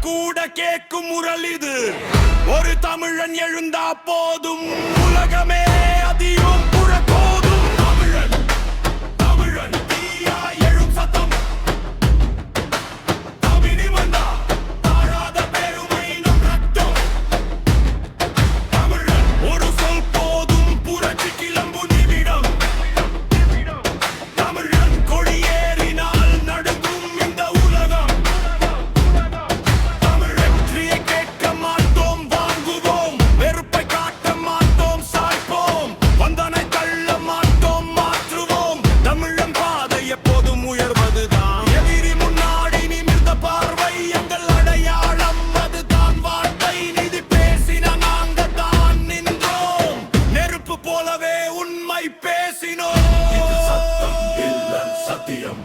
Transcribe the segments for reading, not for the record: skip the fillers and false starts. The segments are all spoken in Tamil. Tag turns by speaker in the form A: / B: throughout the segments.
A: கூட கேட்கும் முரல் இது. ஒரு தமிழன் எழுந்தா போதும், உலகமே அதிகம் புறப்போதும். தமிழன் தமிழன் தீயா எழும் சத்தம். தமிழி வந்தா தாழாத பெருமை நம் ரத்தம். தமிழன் ஒரு சொல் போதும், புரட்சி கிளம்பு நிமிடம். தமிழன் கொடியேறினால் நடுங்கும் இந்த உலகம். தமிழற்றியை கேட்க மாட்டோம், வாங்குவோம். வெறுப்பை காட்ட மாட்டோம், சாய்ப்போம். வந்தனை தள்ள மாட்டோம், மாற்றுவோம். தமிழன் பாதை எப்போதும் உயர்வதுதான். எதிரி முன்னாடி நிமிர்ந்த பார்வை எங்கள் அடையாளம். அதுதான் வார்த்தை நிதி பேசின நாங்க தான் நின்றோம். நெருப்பு போலவே உண்மை பேசினோம். இது சத்தம் இல்ல சத்தியம்,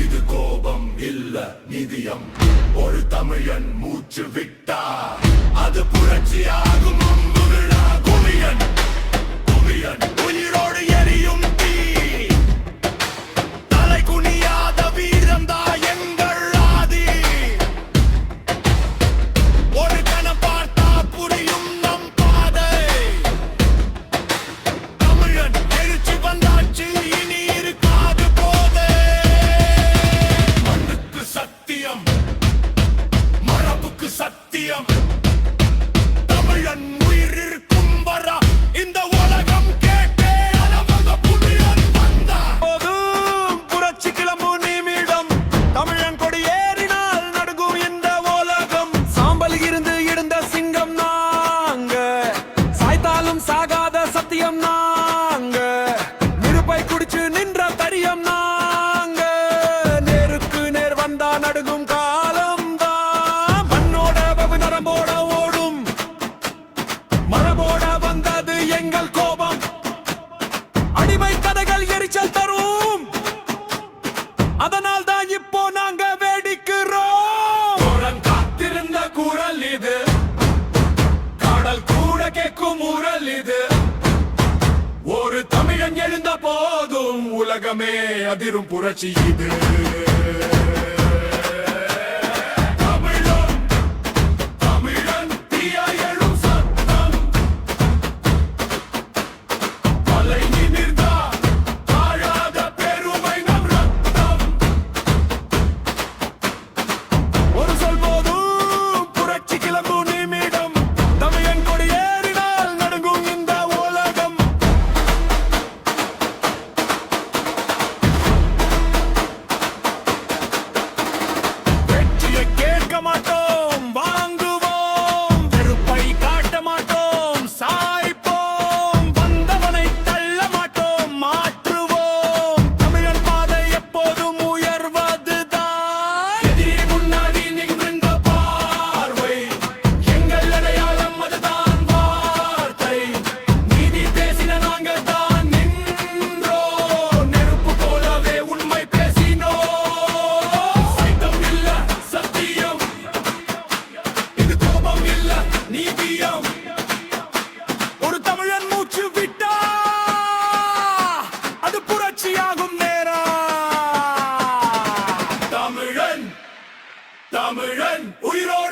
A: இது கோபம் இல்ல நிதியம். ஒரு தமிழன் மூச்சு விட்டா அது புரட்சியாகும். அம்புவிழா குமியன் குமியன் உயிரோடு எரியும் தீ. தலை குனியாத வீரம்தா எங்கள் ஆதி. ஒரு கணம் பார்த்தா புரியும் நம் பாதை. தமிழன் எழுச்சி வந்தாச்சு, இனி இருக்காது போதே. மண்ணுக்கு சத்தியம், மரபுக்கு சத்தியம். தமிழன் உயிர் இருக்கும் வரா இந்த உலகம் கேட்டே அலமந்த புலியன் வந்தா. போதும் புரட்சி கிளம்பு நிமிடம். தமிழன் கொடி ஏறினால் நடுங்கும் இந்த உலகம். சாம்பல் இருந்து எழுந்த சிங்கம் நாங்க, சாய்த்தாலும் சாகாத சத்தியம் நாங்க. நெருப்பை குடிச்சு நின்ற தரியம் நாங்க. நேருக்கு நேர் வந்தா நடுங்கும் காலம் தான். மண்ணோட வெகு நரம்போட ஓடும், மரபோட வந்தது எங்கள் கோபம். அடிமை கதைகள் எரிச்சல் தரும், அதனால் தான் இப்போ நாங்க வேடிக்கிறோம். காத்திருந்த குரல் இது, கடல் கூட கேட்கும் முரல் இது. ஒரு தமிழன் எழுந்த போதும், உலகமே அதிரும் புரட்சி இது. தமிழன் தமிழன் தீயா எழும் சத்தம். தலை நிமிர்ந்தா தாழாத பெருமை நம் ரத்தம். ஒரு சொல் போதும், புரட்சி கிளம்பு நிமிடம். தமிழன் கொடி ஏறினால் நடுங்கும் இந்த உலகம். வெற்றியை கேட்க மாட்டோம், வாங்குவோம். வெறுப்பை காட்ட மாட்டோம், சாய்ப்போம். வந்தவனை தள்ள மாட்டோம், மாற்றுவோம். தமிழன் பாதை எப்போதும் உயர்வதுதான். எதிரி முன்னாடி நிமிர்ந்த பார்வை எங்கள் அடையாளம், அதுதான் வார்த்தை. நீதி பேசின நாங்க தான் நின்றோம். நெருப்பு போலவே உண்மை பேசினோம். சைத்தம் இல்ல சத்தியம், இது கோபம் இல்ல நீதியம். ஒரு தமிழன் மூச்சு விட்டா அது புரட்சியாகும் நேரம். தமிழன் தமிழன் உயிரோடு